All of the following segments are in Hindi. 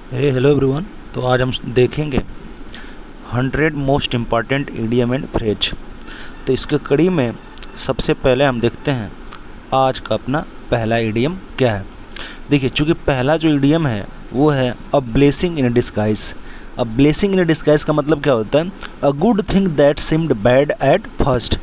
Hello everyone. तो आज हम देखेंगे 100 most important idiom and phrase. तो इसके कड़ी में सबसे पहले हम देखते हैं आज का अपना पहला इडियम क्या है। देखिए, चूँकि पहला जो इडियम है वो है अ blessing in disguise. A blessing in disguise का मतलब क्या होता है? A good thing that seemed bad at first.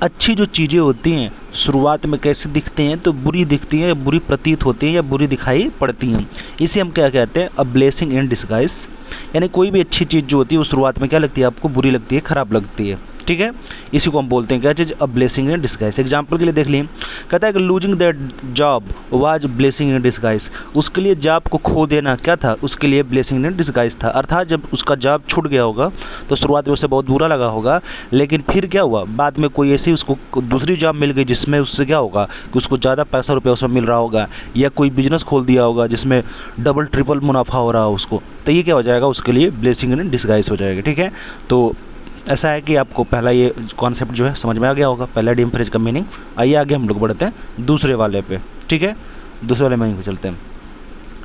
अच्छी जो चीज़ें होती हैं शुरुआत में कैसी दिखती हैं, तो बुरी दिखती हैं या बुरी प्रतीत होती हैं या बुरी दिखाई पड़ती हैं। इसे हम क्या कहते हैं? अ ब्लेसिंग इन डिस्गाइज। यानी कोई भी अच्छी चीज़ जो होती है वो शुरुआत में क्या लगती है आपको? बुरी लगती है, खराब लगती है। ठीक है, इसी को हम बोलते हैं क्या चीज़? A blessing in disguise. Example के लिए देख लिए, कहता है कि losing that job was blessing in disguise. उसके लिए जॉब को खो देना क्या था? उसके लिए ब्लेसिंग इन डिस्गाइज था। अर्थात जब उसका जॉब छूट गया होगा तो शुरुआत में उसे बहुत बुरा लगा होगा, लेकिन फिर क्या हुआ, बाद में कोई ऐसी उसको दूसरी जॉब मिल गई जिसमें उससे क्या होगा कि उसको ज़्यादा पैसा रुपया उसमें मिल रहा होगा, या कोई बिजनेस खोल दिया होगा जिसमें डबल ट्रिपल मुनाफा हो रहा हो उसको, तो ये क्या हो जाएगा? उसके लिए ब्लेसिंग इन डिस्गाइज हो जाएगा। ठीक है, तो ऐसा है कि आपको पहला ये कॉन्सेप्ट जो है समझ में आ गया होगा, पहला डीम फ्रेज का मीनिंग। आइए आगे हम लोग बढ़ते हैं दूसरे वाले पे। ठीक है, दूसरे वाले मीनिंग पे चलते हैं।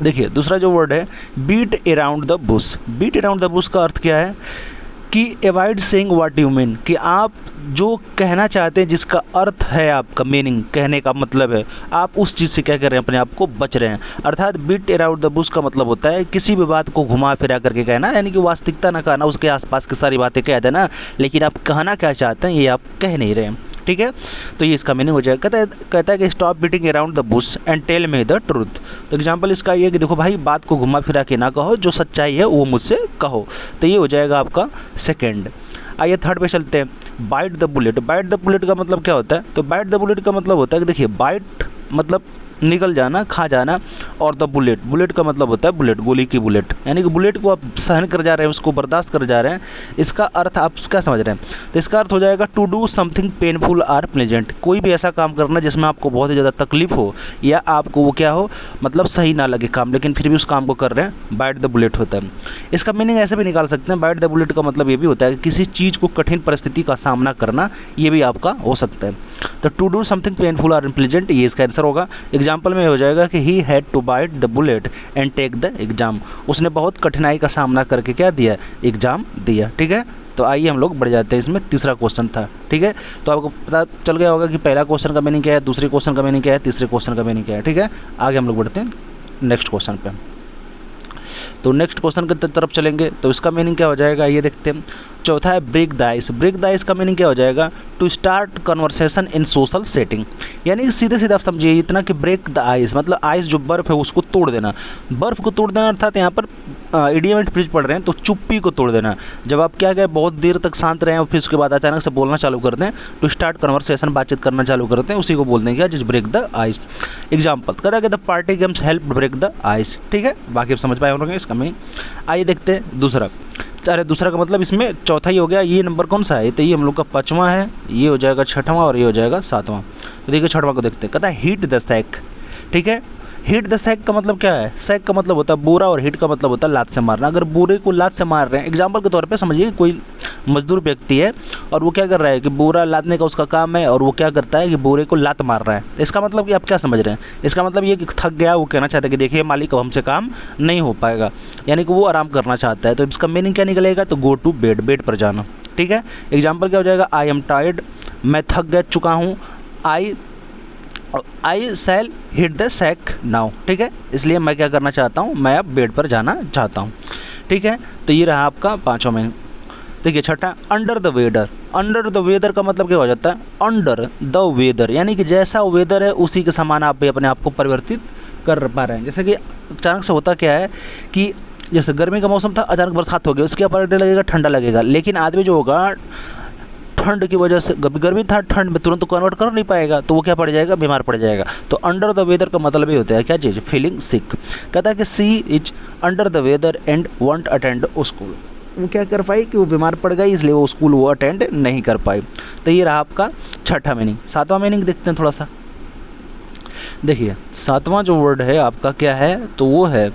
देखिए, दूसरा जो वर्ड है beat around the bush. Beat around the bush का अर्थ क्या है कि avoid saying what you mean, कि आप जो कहना चाहते हैं, जिसका अर्थ है आपका मीनिंग, कहने का मतलब है, आप उस चीज़ से क्या कर रहे हैं? अपने आप को बच रहे हैं। अर्थात बीट अराउंड द बुश का मतलब होता है किसी भी बात को घुमा फिरा करके कहना, यानी कि वास्तविकता ना कहना, उसके आसपास की सारी बातें कह देना, लेकिन आप कहना क्या चाहते हैं ये आप कह नहीं रहे हैं। ठीक है, तो ये इसका मीनिंग हो जाएगा। कहता है कि stop beating around the bush and tell me the truth. तो एग्जांपल इसका ये है कि देखो भाई, बात को घुमा फिरा के ना कहो, जो सच्चाई है वो मुझसे कहो। तो ये हो जाएगा आपका सेकंड। आइए थर्ड पे चलते हैं। Bite the bullet. Bite the bullet का मतलब क्या होता है? तो बाइट द बुलेट का मतलब होता है कि देखिए, बाइट मतलब निकल जाना, खा जाना, और द बुलेट, बुलेट का मतलब होता है बुलेट, गोली की बुलेट, यानी कि बुलेट को आप सहन कर जा रहे हैं, उसको बर्दाश्त कर जा रहे हैं। इसका अर्थ आप क्या समझ रहे हैं? तो इसका अर्थ हो जाएगा to do something painful or pleasant. कोई भी ऐसा काम करना जिसमें आपको बहुत ही ज़्यादा तकलीफ हो, या आपको वो क्या हो, मतलब सही ना लगे काम, लेकिन फिर भी उस काम को कर रहे हैं, बाइट द बुलेट होता है। इसका मीनिंग ऐसे भी निकाल सकते हैं, बाइट द बुलेट का मतलब ये भी होता है कि किसी चीज़ को, कठिन परिस्थिति का सामना करना, ये भी आपका हो सकता है। तो to do something painful or pleasant, ये इसका आंसर होगा। एग्जाम्पल में हो जाएगा कि he had to bite the bullet and take the exam. उसने बहुत कठिनाई का सामना करके क्या दिया? एग्जाम दिया। ठीक है, तो आइए हम लोग बढ़ जाते हैं। इसमें तीसरा क्वेश्चन था। ठीक है, तो आपको पता चल गया होगा कि पहला क्वेश्चन का मीनिंग क्या है, दूसरे क्वेश्चन का मीनिंग क्या है, तीसरे क्वेश्चन का मीनिंग क्या है। ठीक है, आगे हम लोग बढ़ते हैं नेक्स्ट क्वेश्चन पे। तो नेक्स्ट क्वेश्चन की तरफ चलेंगे, तो इसका मीनिंग क्या हो जाएगा ये देखते हैं। चौथा है break the ice. Break the ice का मीनिंग क्या हो जाएगा? To start conversation in social setting. यानी सीधे सीधे आप समझिए इतना कि ब्रेक द आइस मतलब आइस जो बर्फ़ है उसको तोड़ देना। बर्फ़ को तोड़ देना अर्थात यहाँ पर इडियम एंड फ्रेज पढ़ रहे हैं तो चुप्पी को तोड़ देना। जब आप क्या गए, बहुत देर तक शांत रहे और फिर उसके बाद अचानक से बोलना चालू कर दें, टू स्टार्ट कन्वर्सेशन, बातचीत करना चालू करते हैं, उसी को बोलते हैं क्या? जिस ब्रेक द आइस। एग्जाम्पल कहता है कि the party games help break the ice. ठीक है, बाकी आप समझ पाए होंगे इसका मीनिंग। आइए देखते हैं दूसरा। अरे दूसरा का मतलब इसमें चौथा ही हो गया। ये नंबर कौन सा है? तो ये हम लोग का पाँचवा है, ये हो जाएगा छठवां और ये हो जाएगा सातवां। तो देखिए छठवां को देखते हैं। कहता है हीट द सैक। ठीक है, हीट द सैक का मतलब क्या है? सैक का मतलब होता है बोरा और हीट का मतलब होता है लात से मारना। अगर बोरे को लात से मार रहे हैं, एग्जाम्पल के तौर पे समझिए कोई मजदूर व्यक्ति है और वो क्या कर रहा है कि बोरा लादने का उसका काम है, और वो क्या करता है कि बोरे को लात मार रहा है। तो इसका मतलब कि आप क्या समझ रहे हैं? इसका मतलब ये कि थक गया, वो कहना चाहता है कि देखिए मालिक अब हमसे काम नहीं हो पाएगा, यानी कि वो आराम करना चाहता है। तो इसका मीनिंग क्या निकलेगा? तो गो टू बेड, बेड पर जाना। ठीक है, एग्जाम्पल क्या हो जाएगा? आई एम टायर्ड, मैं थक गया चुका हूँ। आई शैल हिट द सैक नाउ। ठीक है, इसलिए मैं क्या करना चाहता हूँ? मैं अब बेड पर जाना चाहता हूँ। ठीक है, तो ये रहा आपका पाँचों में। देखिए छठा, under the weather. Under the weather का मतलब क्या हो जाता है? अंडर द वेदर, यानी कि जैसा वेदर है उसी के समान आप भी अपने आप को परिवर्तित कर पा रहे हैं। जैसे कि अचानक से होता क्या है कि जैसे गर्मी का मौसम था, अचानक बरसात हो गई, उसके बाद लगेगा ठंडा लगेगा, लेकिन आदमी जो होगा ठंड की वजह से, गर्मी था ठंड में तुरंत तो कन्वर्ट कर नहीं पाएगा, तो वो क्या पड़ जाएगा? बीमार पड़ जाएगा। तो अंडर द वेदर का मतलब ये होता है क्या चीज़? फीलिंग सिक। कहता है कि she is under the weather and won't attend school. वो क्या कर पाई कि वो बीमार पड़ गई, इसलिए वो स्कूल वो अटेंड नहीं कर पाई। तो ये रहा आपका छठा मीनिंग। सातवां मीनिंग देखते हैं थोड़ा सा। देखिए सातवां जो वर्ड है आपका क्या है? तो वो है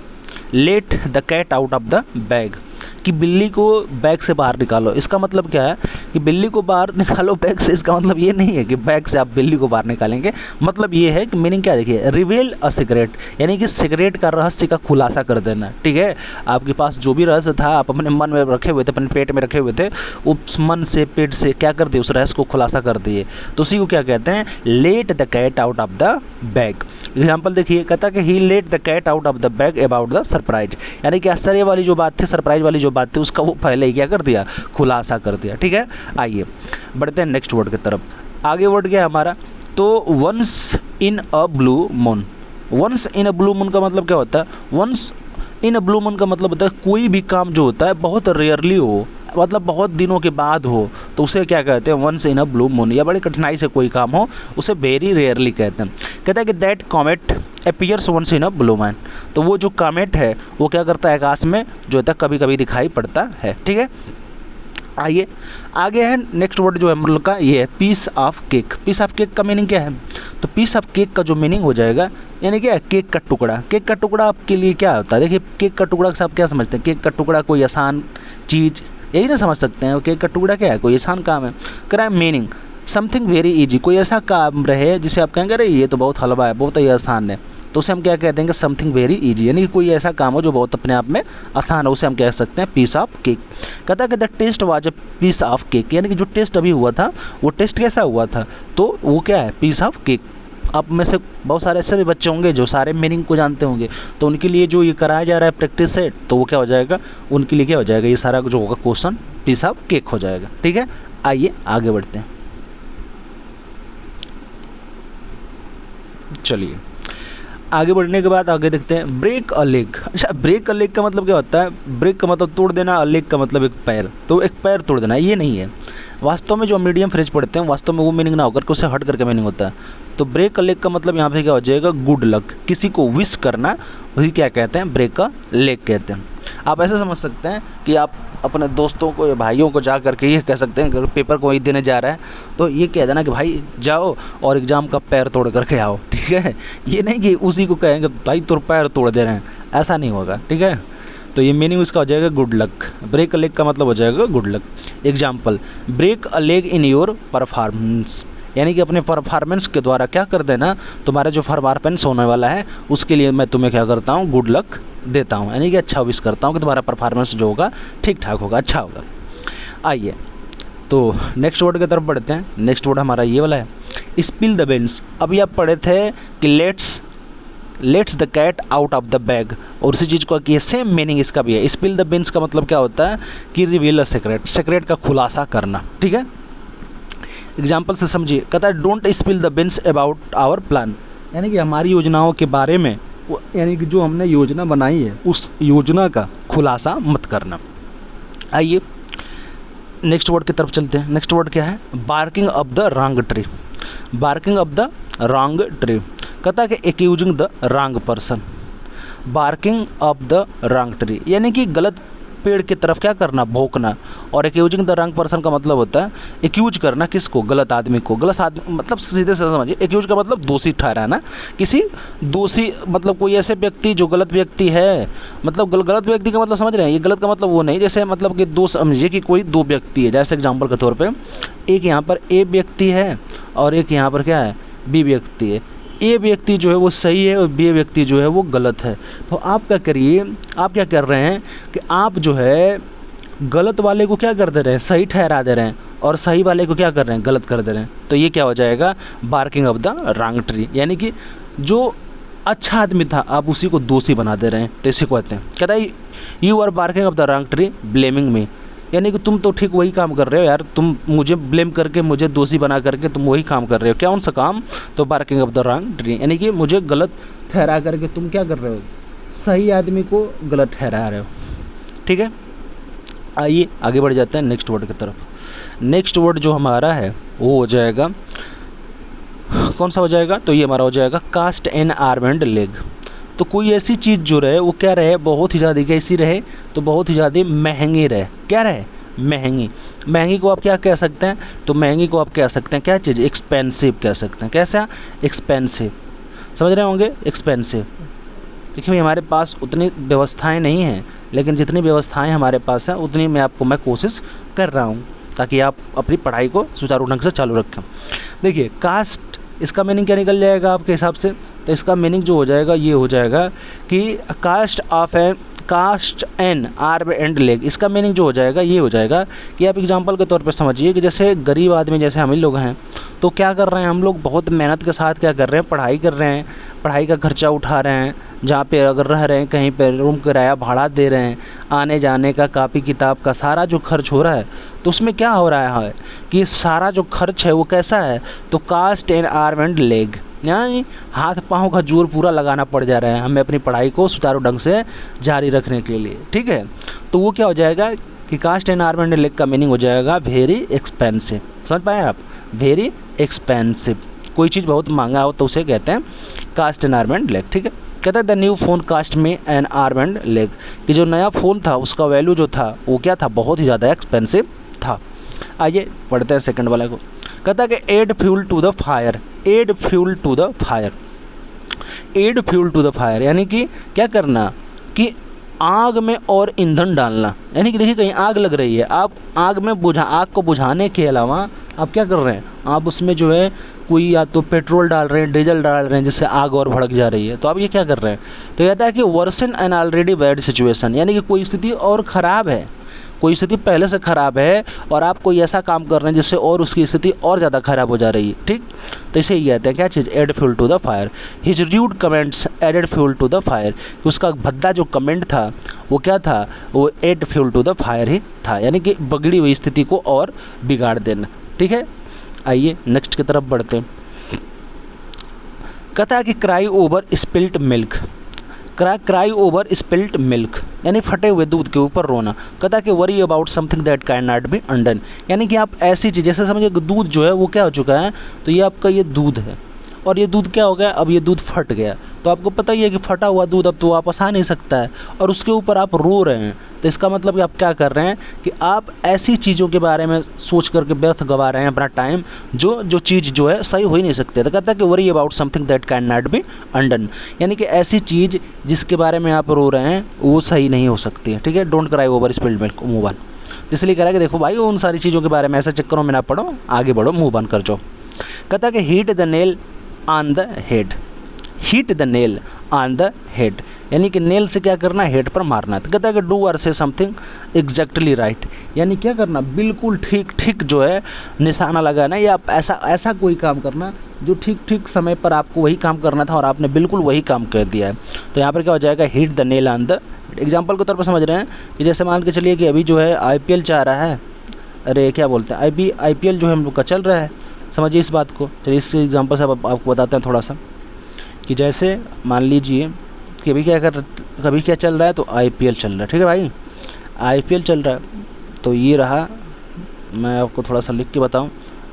let the cat out of the bag. कि बिल्ली को बैग से बाहर निकालो। इसका मतलब क्या है कि बिल्ली को बाहर निकालो बैग से, इसका मतलब ये नहीं है कि बैग से आप बिल्ली को बाहर निकालेंगे। मतलब ये है कि मीनिंग क्या देखिए, रिवील अ सिगरेट, यानी कि सिगरेट का रहस्य का खुलासा कर देना। ठीक है, आपके पास जो भी रहस्य था आप अपने मन में रखे हुए थे, अपने पेट में रखे हुए थे, उस मन से पेट से क्या कर दिए, उस रहस्य को खुलासा कर दिए। तो उसी को क्या कहते हैं, let the cat out of the bag. Example देखिए, कहता है कि he let the cat out of the bag about the surprise, यानी कि आश्चर्य वाली जो बात थी, सरप्राइज वाली जो बात थी, उसका वो पहले ही क्या कर दिया, खुलासा कर दिया। ठीक है, आइए बढ़ते हैं नेक्स्ट वर्ड की तरफ। आगे वर्ड क्या है हमारा, तो once in a blue moon. Once in a blue moon का मतलब क्या होता है, once in a blue moon का मतलब होता है कोई भी काम जो होता है बहुत रेयरली हो, मतलब बहुत दिनों के बाद हो, तो उसे क्या कहते हैं, once in a blue moon. या बड़ी कठिनाई से कोई काम हो, उसे वेरी रेयरली कहते हैं। कहता है कि that comet appears once in a blue moon, तो वो जो कॉमेट है वो क्या करता है, आकाश में जो होता है कभी कभी दिखाई पड़ता है। ठीक है, आइए आगे है नेक्स्ट वर्ड जो है हम लोग का, ये है piece of cake. Piece of cake का मीनिंग क्या है, तो पीस ऑफ केक का जो मीनिंग हो जाएगा, यानी क्या है, केक का टुकड़ा। केक का टुकड़ा आपके लिए क्या होता है, देखिए केक का टुकड़ा से आप क्या समझते हैं, केक का टुकड़ा कोई आसान चीज़, यही ना समझ सकते हैं। केक का टुकड़ा क्या है, कोई आसान काम है। करा मीनिंग समथिंग वेरी इजी, कोई ऐसा काम रहे जिसे आप कहेंगे अरे ये तो बहुत हलवा है, बहुत ही आसान है, तो उसे हम क्या कह देंगे, समथिंग वेरी इजी, यानी कि कोई ऐसा काम हो जो बहुत अपने आप में आसान है, उसे हम कह सकते हैं पीस ऑफ केक। कहता है कि the test was a piece of cake, यानी कि जो टेस्ट अभी हुआ था वो टेस्ट कैसा हुआ था, तो वो क्या है, पीस ऑफ केक। आप में से बहुत सारे ऐसे भी बच्चे होंगे जो सारे मीनिंग को जानते होंगे, तो उनके लिए जो ये कराया जा रहा है प्रैक्टिस से, तो वो क्या हो जाएगा, उनके लिए क्या हो जाएगा, ये सारा जो होगा क्वेश्चन पीस ऑफ केक हो जाएगा। ठीक है, आइए आगे बढ़ते हैं। चलिए आगे बढ़ने के बाद आगे देखते हैं ब्रेक अ लेग। अच्छा, ब्रेक अ लेग का मतलब क्या होता है, ब्रेक का मतलब तोड़ देना, अ लेग का मतलब एक पैर, तो एक पैर तोड़ देना ये नहीं है। वास्तव में जो मीडियम फ्रेज पढ़ते हैं वास्तव में वो मीनिंग ना होकर के उससे हट करके मीनिंग होता है। तो ब्रेक अ लेग का मतलब यहाँ पे क्या हो जाएगा, गुड लक, किसी को विश करना, वही क्या कहते हैं, ब्रेक अ लेग कहते हैं। आप ऐसे समझ सकते हैं कि आप अपने दोस्तों को या भाइयों को जा करके ये कह सकते हैं, अगर पेपर को वही देने जा रहा है तो ये कह देना कि भाई जाओ और एग्ज़ाम का पैर तोड़ करके आओ। ठीक है, ये नहीं कि उसी को कहेंगे भाई तोड़ पैर तोड़ दे रहे हैं, ऐसा नहीं होगा। ठीक है, तो ये मीनिंग इसका हो जाएगा good luck. Break a leg का मतलब हो जाएगा good luck. Example, break a leg in your performance, यानी कि अपने परफॉर्मेंस के द्वारा क्या कर देना, तुम्हारा जो परफॉर्मेंस होने वाला है उसके लिए मैं तुम्हें क्या करता हूँ, गुड लक देता हूँ, यानी कि अच्छा विश करता हूँ कि तुम्हारा परफॉर्मेंस जो होगा ठीक ठाक होगा, अच्छा होगा। आइए तो नेक्स्ट वर्ड की तरफ बढ़ते हैं। नेक्स्ट वर्ड हमारा ये वाला है, स्पिल द बीन्स। अभी आप पढ़े थे कि lets the cat out of the bag, और उसी चीज़ को कि सेम मीनिंग इसका भी है। स्पिल द बीन्स का मतलब क्या होता है कि रिवील अ सीक्रेट, सीक्रेट का खुलासा करना। ठीक है, एग्जाम्पल से समझिए, कहता है don't spill the beans about our plan, यानी कि हमारी योजनाओं के बारे में, यानी कि जो हमने योजना बनाई है उस योजना का खुलासा मत करना। आइए नेक्स्ट वर्ड की तरफ चलते हैं। नेक्स्ट वर्ड क्या है, barking up the wrong tree. Barking up the wrong tree, कहता है कि accusing the wrong person. Barking up the wrong tree, यानी कि गलत पेड़ की तरफ क्या करना, भौंकना। और एक्यूजिंग द रॉन्ग पर्सन का मतलब होता है एक्यूज करना किसको, गलत आदमी को। गलत आदमी मतलब सीधे से समझिए, एक्यूज का मतलब दोषी ठहराना, किसी दोषी, मतलब कोई ऐसे व्यक्ति जो गलत व्यक्ति है, मतलब गलत व्यक्ति का मतलब समझ रहे हैं, ये गलत का मतलब वो नहीं, जैसे मतलब कि दो, समझिए कि कोई दो व्यक्ति है, जैसे एग्जाम्पल के तौर पर एक यहाँ पर ए व्यक्ति है और एक यहाँ पर क्या है, बी व्यक्ति है। ए व्यक्ति जो है वो सही है और बी व्यक्ति जो है वो गलत है। तो आप क्या करिए, आप क्या कर रहे हैं कि आप जो है गलत वाले को क्या कर दे रहे हैं, सही ठहरा दे रहे हैं, और सही वाले को क्या कर रहे हैं, गलत कर दे रहे हैं। तो ये क्या हो जाएगा, barking off the wrong tree, यानी कि जो अच्छा आदमी था आप उसी को दोषी बना दे रहे हैं। तो इसी को कहते हैं, कहता है you are barking off the wrong tree blaming me, यानी कि तुम तो ठीक वही काम कर रहे हो यार, तुम मुझे ब्लेम करके, मुझे दोषी बना करके तुम वही काम कर रहे हो। क्या उन सा काम, तो barking off the wrong tree, यानी कि मुझे गलत ठहरा करके तुम क्या कर रहे हो, सही आदमी को गलत ठहरा रहे हो। ठीक है, आइए आगे बढ़ जाते हैं नेक्स्ट वर्ड की तरफ। नेक्स्ट वर्ड जो हमारा है वो हो जाएगा, कौन सा हो जाएगा, तो ये हमारा हो जाएगा cost an arm and leg. तो कोई ऐसी चीज़ जो रहे वो क्या रहे, बहुत ही ज़्यादा कैसी रहे, तो बहुत ही ज़्यादा महंगी रहे। क्या रहे, महंगी। महंगी को आप क्या कह सकते हैं, तो महंगी को आप कह सकते हैं क्या चीज़, एक्सपेंसिव कह सकते हैं। कैसा, एक्सपेंसिव, समझ रहे होंगे, एक्सपेंसिव। देखिए भाई हमारे पास उतनी व्यवस्थाएं नहीं हैं, लेकिन जितनी व्यवस्थाएं हमारे पास हैं उतनी मैं कोशिश कर रहा हूँ ताकि आप अपनी पढ़ाई को सुचारू ढंग से चालू रखें। देखिए कास्ट, इसका मीनिंग क्या निकल जाएगा आपके हिसाब से? तो इसका मीनिंग जो हो जाएगा ये हो जाएगा कि cost an arm and leg. इसका मीनिंग जो हो जाएगा ये हो जाएगा कि आप एग्जांपल के तौर पर समझिए कि जैसे गरीब आदमी जैसे हम ही लोग हैं तो क्या कर रहे हैं हम लोग, बहुत मेहनत के साथ क्या कर रहे हैं, पढ़ाई कर रहे हैं, पढ़ाई का खर्चा उठा रहे हैं, जहाँ पे अगर रह रहे हैं कहीं पे रूम किराया भाड़ा दे रहे हैं, आने जाने का कापी किताब का सारा जो खर्च हो रहा है तो उसमें क्या हो रहा है कि सारा जो खर्च है वो कैसा है, तो cost and arm and leg, यानी हाथ पाँव का जोर पूरा लगाना पड़ जा रहा है हमें अपनी पढ़ाई को सुचारू ढंग से जारी रखने के लिए। ठीक है, तो वो क्या हो जाएगा कि cost and arm and leg का मीनिंग हो जाएगा वेरी एक्सपेंसिव। समझ पाए आप? वेरी एक्सपेंसिव, कोई चीज़ बहुत महंगा हो तो उसे कहते हैं cost and arm and leg. ठीक है, कहता है the new phone cost me an arm and leg, कि जो नया फ़ोन था उसका वैल्यू जो था वो क्या था, बहुत ही ज़्यादा एक्सपेंसिव था। आइए पढ़ते हैं सेकंड वाला को। कहता है कि add fuel to the fire, add fuel to the fire, add fuel to the fire यानी कि क्या करना कि आग में और ईंधन डालना। यानी कि देखिए कहीं आग लग रही है, आप आग को बुझाने के अलावा आप क्या कर रहे हैं, आप उसमें जो है कोई या तो पेट्रोल डाल रहे हैं, डीजल डाल रहे हैं, जिससे आग और भड़क जा रही है। तो आप ये क्या कर रहे हैं, तो कहता है कि worsen an already bad situation, यानी कि कोई स्थिति और ख़राब है, कोई स्थिति पहले से ख़राब है और आप कोई ऐसा काम कर रहे हैं जिससे और उसकी स्थिति और ज़्यादा ख़राब हो जा रही है। ठीक, तो इसे ही कहते हैं क्या चीज़, add fuel to the fire. His rude comments added fuel to the fire, कि उसका भद्दा जो कमेंट था वो क्या था, वो add fuel to the fire ही था, यानी कि बिगड़ी हुई स्थिति को और बिगाड़ देना। ठीक है, आइए नेक्स्ट की तरफ बढ़ते हैं। कहता है कि cry over spilt milk, cry over spilt milk यानी फटे हुए दूध के ऊपर रोना। कहता है कि worry about something that can not be undone, यानी कि आप ऐसी चीज़, जैसे समझिए दूध जो है वो क्या हो चुका है, तो ये आपका ये दूध है और ये दूध क्या हो गया, अब ये दूध फट गया। तो आपको पता ही है कि फटा हुआ दूध अब तो वापस आ नहीं सकता है और उसके ऊपर आप रो रहे हैं। तो इसका मतलब कि आप क्या कर रहे हैं कि आप ऐसी चीज़ों के बारे में सोच करके व्यर्थ गवा रहे हैं अपना टाइम, जो चीज़ जो है सही हो ही नहीं सकती। तो कहता है कि worry about something that can not be undone, यानी कि ऐसी चीज़ जिसके बारे में आप रो रहे हैं वो सही नहीं हो सकती है। ठीक है, don't cry over spilled milk, move on. इसलिए कह रहा है कि देखो भाई उन सारी चीज़ों के बारे में ऐसे चक्करों में ना पढ़ो, आगे बढ़ो, मूव ऑन कर जाओ। कहता है कि heat the nail on the head, heat the nail on the head, यानी कि नेल से क्या करना, हेड पर मारना। तो कहता है कि डू और से समथिंग एग्जैक्टली राइट, यानी क्या करना, बिल्कुल ठीक ठीक जो है निशाना लगाना, या ऐसा कोई काम करना जो ठीक ठीक समय पर आपको वही काम करना था और आपने बिल्कुल वही काम कर दिया है। तो यहाँ पर क्या हो जाएगा, heat the nail on the. Example के तौर पर समझ रहे हैं कि जैसे मान के चलिए कि अभी जो है IPL चाह रहा है, अरे क्या बोलते हैं, IPL जो है हम लोग का चल रहा है। समझिए इस बात को, चलिए इस एग्जांपल से आपको बताते हैं थोड़ा सा कि जैसे मान लीजिए कि अभी क्या चल रहा है, तो IPL चल रहा है। ठीक है भाई, IPL चल रहा है, तो ये रहा, मैं आपको थोड़ा सा लिख के बताऊं,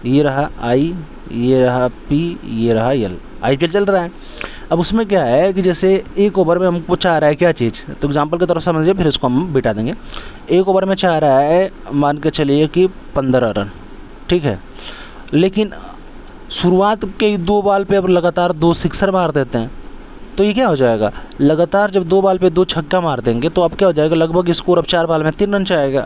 ये रहा I, ये रहा P, ये रहा L, IPL चल रहा है। अब उसमें क्या है कि जैसे एक ओवर में हमको चाह रहा है क्या चीज़, तो एग्जांपल की तरफ समझिए, फिर इसको हम बिठा देंगे। एक ओवर में चाह रहा है मान के चलिए कि 15 रन, ठीक है, लेकिन शुरुआत के 2 बॉल पे अब लगातार 2 सिक्सर मार देते हैं, तो ये क्या हो जाएगा, लगातार जब 2 बॉल पे 2 छक्का मार देंगे तो अब क्या हो जाएगा, लगभग स्कोर अब 4 बॉल में 3 रन चाहेगा।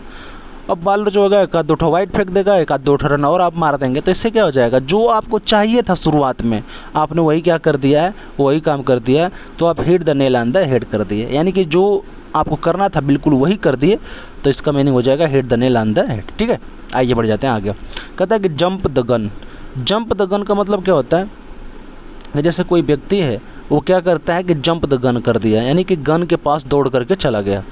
अब बॉलर जो होगा एक आध 2 वाइड फेंक देगा, एक आध 2 रन और आप मार देंगे। तो इससे क्या हो जाएगा, जो आपको चाहिए था शुरुआत में आपने वही क्या कर दिया है, वही काम कर दिया है, तो आप hit the nail on the head कर दिए, यानी कि जो आपको करना था बिल्कुल वही कर दिए। तो इसका मीनिंग हो जाएगा hit the nail on the head. ठीक है, आइए बढ़ जाते हैं आगे। कहता है कि jump the gun, jump the gun का मतलब क्या होता है, जैसे कोई व्यक्ति है वो क्या करता है कि जंप द गन कर दिया, यानी कि गन के पास दौड़ करके चला गया।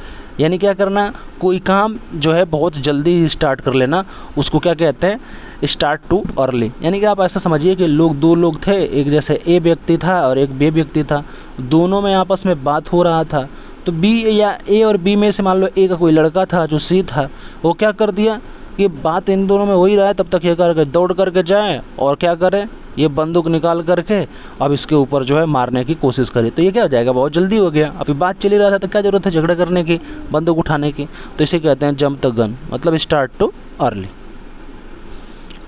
यानी क्या करना, कोई काम जो है बहुत जल्दी ही स्टार्ट कर लेना, उसको क्या कहते हैं, स्टार्ट टू अर्ली। यानी कि आप ऐसा समझिए कि 2 लोग थे, एक जैसे A व्यक्ति था और एक B व्यक्ति था, दोनों में आपस में बात हो रहा था, तो B या A और B में से मान लो A का कोई लड़का था जो C था, वो क्या कर दिया, ये बात इन दोनों में हो ही रहा है, तब तक ये करके दौड़ करके जाए और क्या करें, ये बंदूक निकाल करके अब इसके ऊपर जो है मारने की कोशिश करी। तो ये क्या हो जाएगा, बहुत जल्दी हो गया, अभी बात चली रहा था तो क्या ज़रूरत है झगड़ा करने की, बंदूक उठाने की। तो इसे कहते हैं जंप द गन, मतलब स्टार्ट टू अर्ली।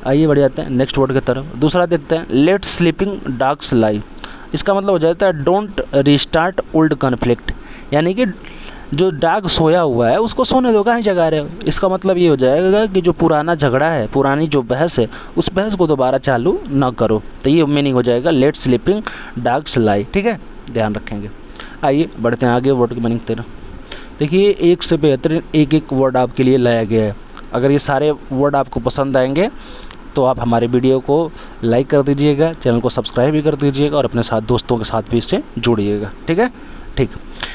आइए बढ़ जाते हैं नेक्स्ट वर्ड की तरफ। दूसरा देखते हैं, लेट स्लीपिंग डॉग्स लाई। इसका मतलब हो जाता है डोंट रिस्टार्ट ओल्ड कन्फ्लिक्ट, यानी कि जो डॉग सोया हुआ है उसको सोने दो, कहीं जगा रहे हो। इसका मतलब ये हो जाएगा कि जो पुराना झगड़ा है, पुरानी जो बहस है, उस बहस को दोबारा चालू ना करो। तो ये मीनिंग हो जाएगा लेट स्लीपिंग डॉग्स लाई। ठीक है, ध्यान रखेंगे। आइए बढ़ते हैं आगे। वर्ड की मीनिंग 13। देखिए, एक से बेहतरीन एक एक वर्ड आपके लिए लाया गया है। अगर ये सारे वर्ड आपको पसंद आएंगे तो आप हमारे वीडियो को लाइक कर दीजिएगा, चैनल को सब्सक्राइब भी कर दीजिएगा और अपने साथ दोस्तों के साथ भी इससे जुड़िएगा। ठीक है, ठीक।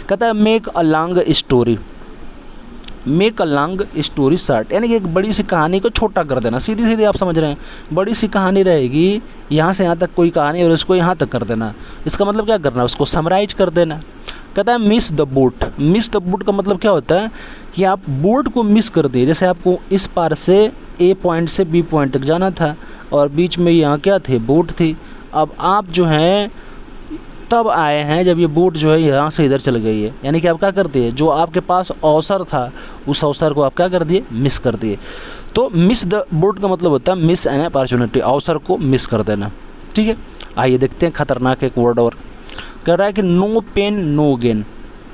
कहता है make a long story, make a long story short, यानी कि एक बड़ी सी कहानी को छोटा कर देना। सीधी सीधी आप समझ रहे हैं, बड़ी सी कहानी रहेगी, यहाँ से यहाँ तक कोई कहानी और इसको यहाँ तक कर देना। इसका मतलब क्या करना, उसको समराइज कर देना। कहता है miss the boat. Miss the boat का मतलब क्या होता है कि आप बोट को मिस कर दिए। जैसे आपको इस पार से ए पॉइंट से बी पॉइंट तक जाना था और बीच में यहाँ क्या थे, बोट थी। अब आप जो हैं तब आए हैं जब ये बोट जो है यहाँ से इधर चल गई है, यानी कि आप क्या कर दिए, जो आपके पास अवसर था उस अवसर को आप क्या कर दिए, मिस कर दिए। तो मिस द बोट का मतलब होता है मिस एन अपॉर्चुनिटी, अवसर को मिस कर देना। ठीक है, आइए देखते हैं खतरनाक एक वर्ड और। कह रहा है कि नो पेन नो गेन।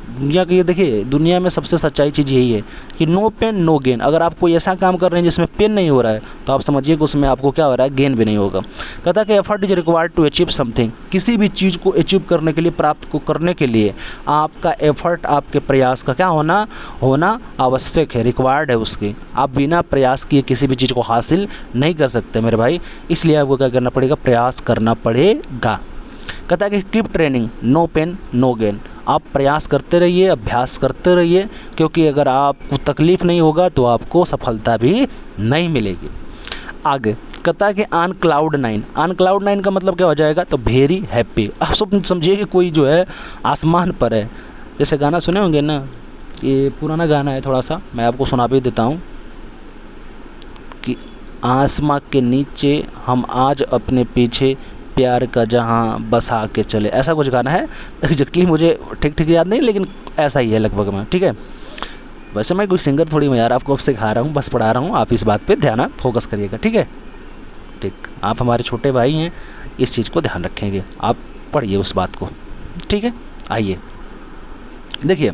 दुनिया की, ये देखिए, दुनिया में सबसे सच्चाई चीज़ यही है कि नो पेन नो गेन। अगर आप कोई ऐसा काम कर रहे हैं जिसमें पेन नहीं हो रहा है तो आप समझिए कि उसमें आपको क्या हो रहा है, गेन भी नहीं होगा। कहता है कि effort is required to achieve something. किसी भी चीज़ को अचीव करने के लिए, प्राप्त को करने के लिए आपका एफर्ट, आपके प्रयास का क्या होना आवश्यक है, रिक्वायर्ड है उसकी। आप बिना प्रयास किए किसी भी चीज़ को हासिल नहीं कर सकते मेरे भाई, इसलिए आपको क्या करना पड़ेगा, प्रयास करना पड़ेगा। कहता है कि keep training no pain no gain. आप प्रयास करते रहिए, अभ्यास करते रहिए, क्योंकि अगर आपको तकलीफ़ नहीं होगा तो आपको सफलता भी नहीं मिलेगी। आगे कहता है कि ऑन क्लाउड 9। ऑन क्लाउड 9 का मतलब क्या हो जाएगा, तो वेरी हैप्पी। आप सब समझिए कि कोई जो है आसमान पर है। जैसे गाना सुने होंगे ना, ये पुराना गाना है थोड़ा सा, मैं आपको सुना भी देता हूँ कि आसमां के नीचे हम आज अपने पीछे प्यार का जहां बसा के चले, ऐसा कुछ गाना है। एग्जैक्टली मुझे ठीक ठीक याद नहीं, लेकिन ऐसा ही है लगभग में। ठीक है, वैसे मैं कोई सिंगर थोड़ी हूँ यार, आपको अब सिखा रहा हूँ, बस पढ़ा रहा हूँ। आप इस बात पे ध्यान फोकस करिएगा। ठीक है, ठीक। आप हमारे छोटे भाई हैं, इस चीज़ को ध्यान रखेंगे, आप पढ़िए उस बात को। ठीक है, आइए देखिए।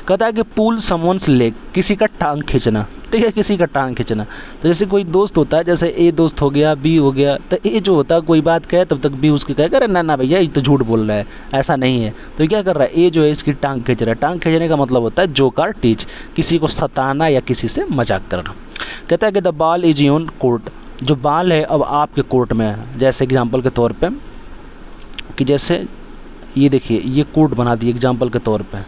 कहता है कि पुल समवन्स लेग, किसी का टांग खींचना। ठीक है, किसी का टांग खींचना। तो जैसे कोई दोस्त होता है, जैसे ए दोस्त हो गया, बी हो गया, तो ए जो होता है कोई बात कहे तब तक बी उसकी कहेगा अरे ना ना भैया ये तो झूठ बोल रहा है, ऐसा नहीं है। तो क्या कर रहा है, ए जो है इसकी टांग खींच रहा है। टांग खींचने का मतलब होता है जोक और टीच, किसी को सताना या किसी से मजाक करना। कहता है कि the ball is your court. जो बॉल है अब आपके कोर्ट में है। जैसे एग्जाम्पल के तौर पर कि जैसे ये देखिए, ये कोर्ट बना दिए एग्जाम्पल के तौर पर।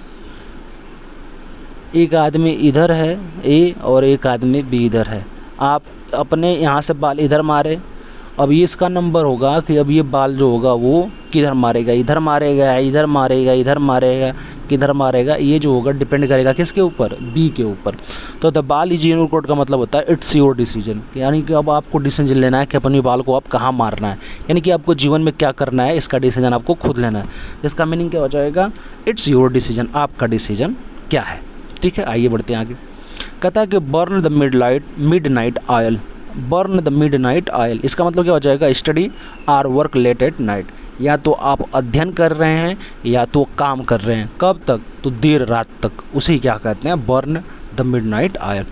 एक आदमी इधर है ए और एक आदमी बी इधर है। आप अपने यहाँ से बाल इधर मारे, अब ये इसका नंबर होगा कि अब ये बाल जो होगा वो किधर मारेगा, इधर मारेगा, इधर मारेगा, इधर मारेगा, किधर मारेगा, ये जो होगा डिपेंड करेगा किसके ऊपर, बी के ऊपर। तो द बाल इज योर कोर्ट का मतलब होता है इट्स योर डिसीजन, यानी कि अब आपको डिसीजन लेना है कि अपनी बाल को आप कहाँ मारना है, यानी कि आपको जीवन में क्या करना है, इसका डिसीजन आपको खुद लेना है। इसका मीनिंग क्या हो जाएगा, इट्स योर डिसीजन, आपका डिसीजन क्या है। ठीक है, आइए बढ़ते हैं आगे। कहता है कि burn the midnight oil. Burn the midnight oil, इसका मतलब क्या हो जाएगा, study or work late at night. या तो आप अध्ययन कर रहे हैं या तो काम कर रहे हैं, कब तक, तो देर रात तक, उसे क्या कहते हैं, burn the midnight oil.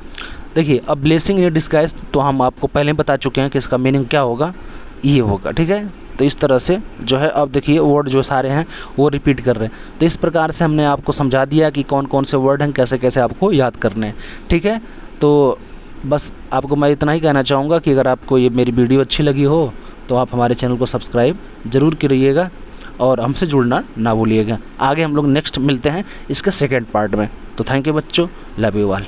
देखिए, अब ब्लेसिंग इन डिस्गाइज तो हम आपको पहले बता चुके हैं कि इसका मीनिंग क्या होगा, ये होगा। ठीक है, तो इस तरह से जो है, अब देखिए वर्ड जो सारे हैं वो रिपीट कर रहे हैं। तो इस प्रकार से हमने आपको समझा दिया कि कौन कौन से वर्ड हैं, कैसे कैसे आपको याद करने हैं। ठीक है, तो बस आपको मैं इतना ही कहना चाहूँगा कि अगर आपको ये मेरी वीडियो अच्छी लगी हो तो आप हमारे चैनल को सब्सक्राइब ज़रूर करिएगा और हमसे जुड़ना ना भूलिएगा। आगे हम लोग नेक्स्ट मिलते हैं इसके सेकेंड पार्ट में। तो थैंक यू बच्चों, लव यू ऑल।